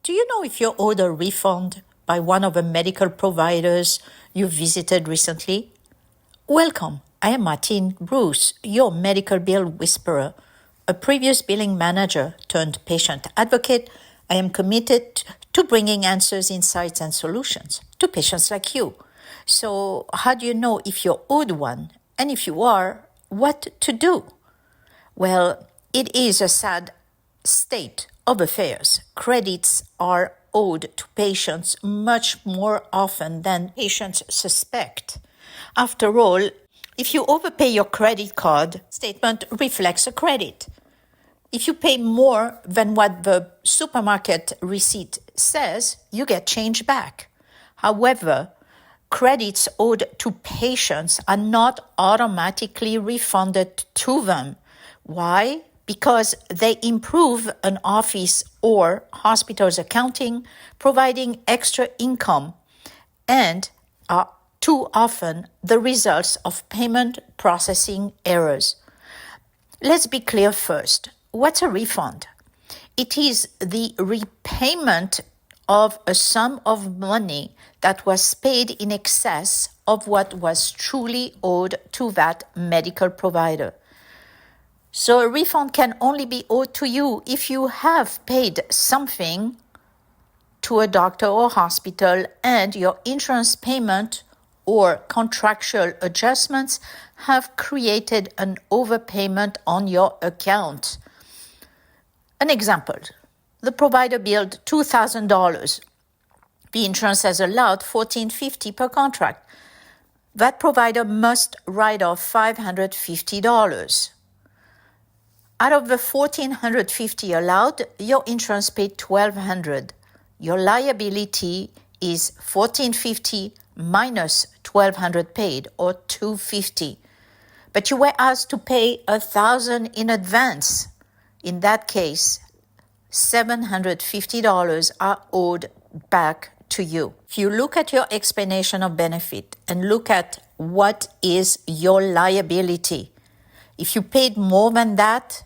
Do you know if you're owed a refund by one of the medical providers you visited recently? Welcome. I am Martine Bruce, your medical bill whisperer. A previous billing manager turned patient advocate, I am committed to bringing answers, insights, and solutions to patients like you. So, how do you know if you're owed one? And if you are, what to do? Well, it is a sad state of affairs. Credits are owed to patients much more often than patients suspect. After all, if you overpay your credit card, statement reflects a credit. If you pay more than what the supermarket receipt says, you get change back. However, credits owed to patients are not automatically refunded to them. Why? Because they improve an office or hospital's accounting, providing extra income, and are too often the results of payment processing errors. Let's be clear first. What's a refund? It is the repayment of a sum of money that was paid in excess of what was truly owed to that medical provider. So a refund can only be owed to you if you have paid something to a doctor or hospital and your insurance payment or contractual adjustments have created an overpayment on your account. An example, the provider billed $2,000. The insurance has allowed $1,450 per contract. That provider must write off $550. Out of the $1,450 allowed, your insurance paid $1,200. Your liability is $1,450 minus $1,200 paid, or $250. But you were asked to pay $1,000 in advance. In that case, $750 are owed back to you. If you look at your explanation of benefit and look at what is your liability, if you paid more than that,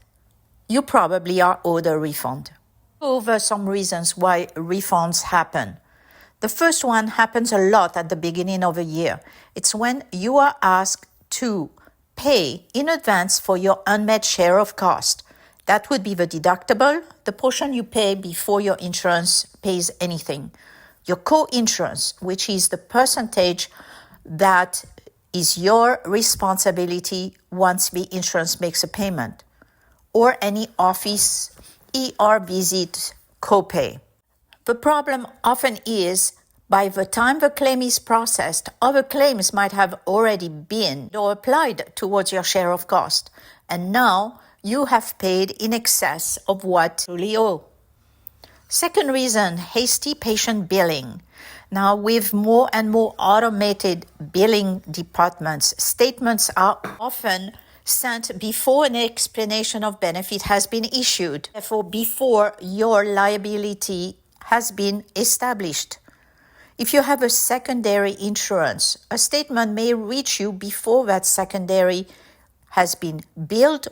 you probably are owed a refund. Over some reasons why refunds happen. The first one happens a lot at the beginning of a year. It's when you are asked to pay in advance for your unmet share of cost. That would be the deductible, the portion you pay before your insurance pays anything. Your co-insurance, which is the percentage that is your responsibility once the insurance makes a payment, or any office ER visit copay. The problem often is by the time the claim is processed, other claims might have already been or applied towards your share of cost, and now you have paid in excess of what you truly owe. Second reason, hasty patient billing. Now, with more and more automated billing departments, statements are often sent before an explanation of benefit has been issued, therefore before your liability has been established. If you have a secondary insurance, a statement may reach you before that secondary has been billed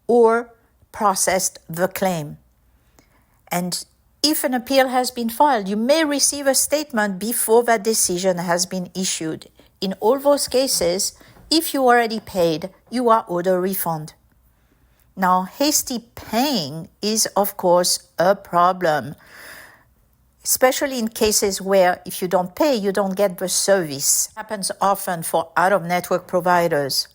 or processed the claim. And if an appeal has been filed, you may receive a statement before that decision has been issued. In all those cases, if you already paid, you are owed a refund. Now, hasty paying is, of course, a problem, especially in cases where if you don't pay, you don't get the service. It happens often for out-of-network providers.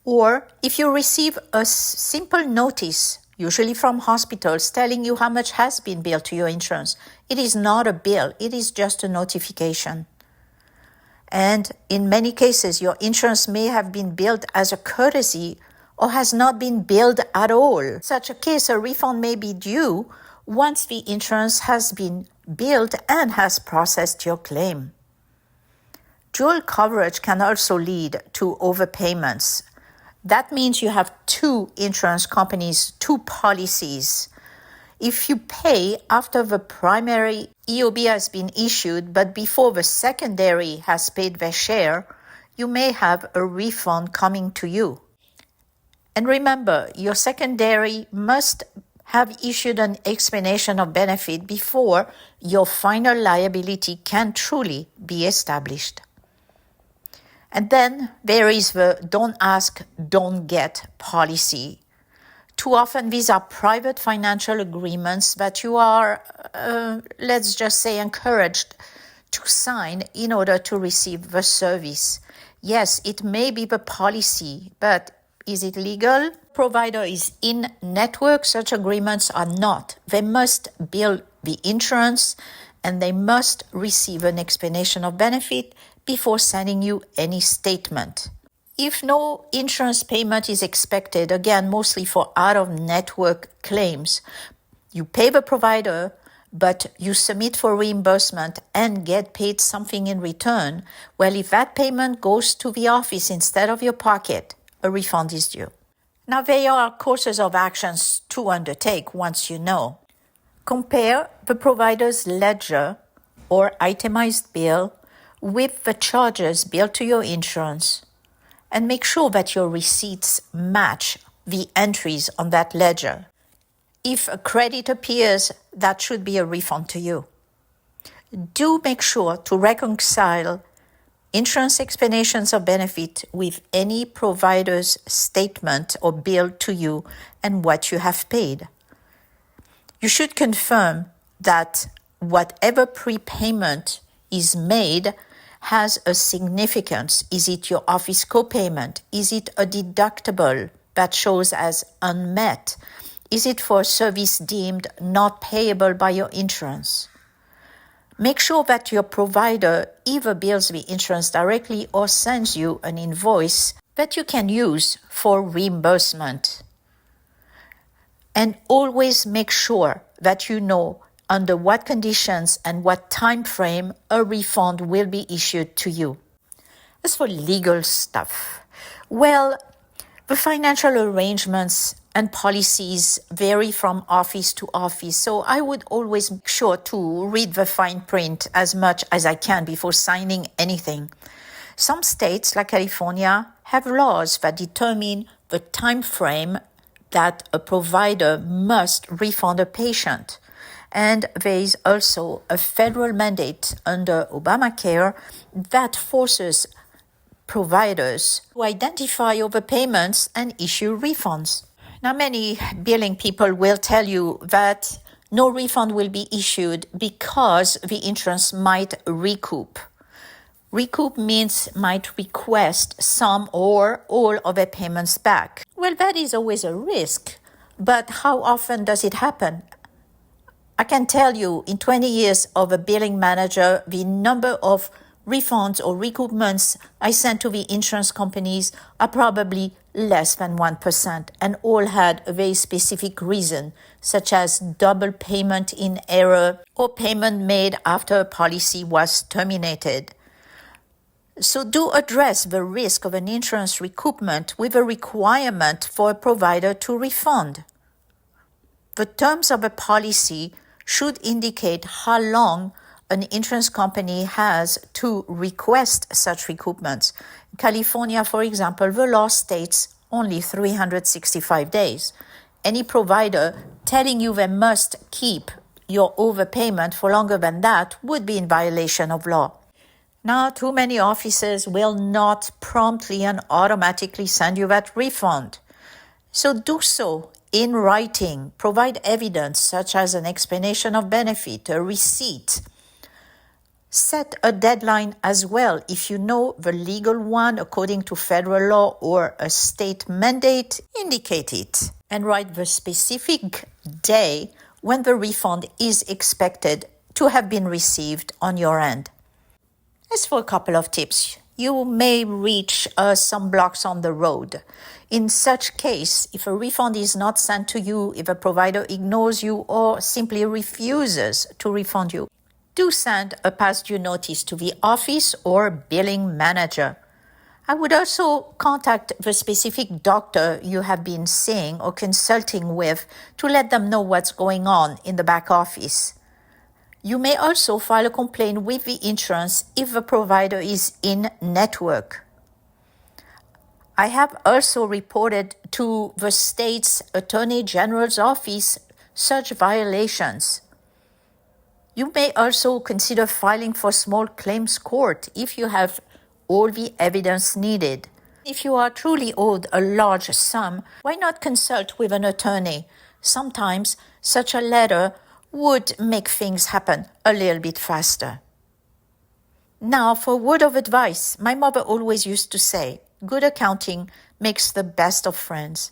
Or if you receive a simple notice, usually from hospitals, telling you how much has been billed to your insurance. It is not a bill, it is just a notification. And in many cases, your insurance may have been billed as a courtesy or has not been billed at all. In such a case, a refund may be due once the insurance has been billed and has processed your claim. Dual coverage can also lead to overpayments. That means you have two insurance companies, two policies. If you pay after the primary EOB has been issued, but before the secondary has paid their share, you may have a refund coming to you. And remember, your secondary must have issued an explanation of benefit before your final liability can truly be established. And then there is the don't ask, don't get policy. Too often these are private financial agreements that you are, let's just say, encouraged to sign in order to receive the service. Yes, it may be the policy, but is it legal? Provider is in network. Such agreements are not. They must bill the insurance and they must receive an explanation of benefit before sending you any statement. If no insurance payment is expected, again, mostly for out-of-network claims, you pay the provider, but you submit for reimbursement and get paid something in return, well, if that payment goes to the office instead of your pocket, a refund is due. Now, there are courses of actions to undertake once you know. Compare the provider's ledger or itemized bill with the charges billed to your insurance, and make sure that your receipts match the entries on that ledger. If a credit appears, that should be a refund to you. Do make sure to reconcile insurance explanations of benefit with any provider's statement or bill to you and what you have paid. You should confirm that whatever prepayment is made has a significance. Is it your office copayment? Is it a deductible that shows as unmet? Is it for a service deemed not payable by your insurance? Make sure that your provider either bills the insurance directly or sends you an invoice that you can use for reimbursement. And always make sure that you know under what conditions and what time frame a refund will be issued to you. As for legal stuff, well, the financial arrangements and policies vary from office to office, so I would always make sure to read the fine print as much as I can before signing anything. Some states, like California, have laws that determine the time frame that a provider must refund a patient. And there is also a federal mandate under Obamacare that forces providers to identify overpayments and issue refunds. Now, many billing people will tell you that no refund will be issued because the insurance might recoup. Recoup means might request some or all of the payments back. Well, that is always a risk, but how often does it happen? I can tell you, in 20 years of a billing manager, the number of refunds or recoupments I sent to the insurance companies are probably less than 1%, and all had a very specific reason, such as double payment in error or payment made after a policy was terminated. So do address the risk of an insurance recoupment with a requirement for a provider to refund. The terms of a policy should indicate how long an insurance company has to request such recoupments. In California, for example, the law states only 365 days. Any provider telling you they must keep your overpayment for longer than that would be in violation of law. Now, too many offices will not promptly and automatically send you that refund. So do so in writing. Provide evidence such as an explanation of benefit, a receipt. Set a deadline as well. If you know the legal one according to federal law or a state mandate, indicate it. And write the specific day when the refund is expected to have been received on your end. As for a couple of tips, you may reach some blocks on the road. In such case, if a refund is not sent to you, if a provider ignores you or simply refuses to refund you, do send a past due notice to the office or billing manager. I would also contact the specific doctor you have been seeing or consulting with to let them know what's going on in the back office. You may also file a complaint with the insurance if the provider is in network. I have also reported to the state's Attorney General's office such violations. You may also consider filing for small claims court if you have all the evidence needed. If you are truly owed a large sum, why not consult with an attorney? Sometimes such a letter would make things happen a little bit faster. Now, for a word of advice, my mother always used to say, good accounting makes the best of friends.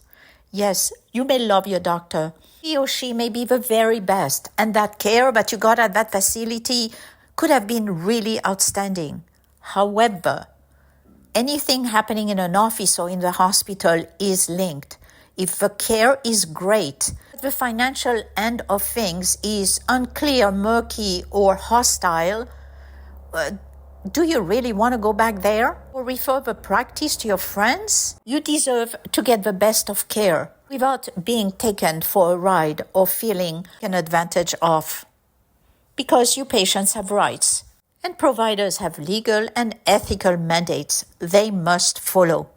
Yes, you may love your doctor. He or she may be the very best, and that care that you got at that facility could have been really outstanding. However, anything happening in an office or in the hospital is linked. If the care is great, the financial end of things is unclear, murky, or hostile, do you really want to go back there or refer the practice to your friends? You deserve to get the best of care without being taken for a ride or feeling an advantage of. Because you patients have rights and providers have legal and ethical mandates they must follow.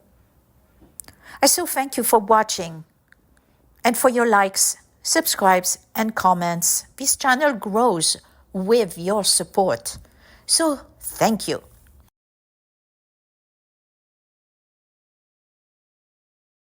I so thank you for watching and for your likes, subscribes, and comments. This channel grows with your support. So thank you.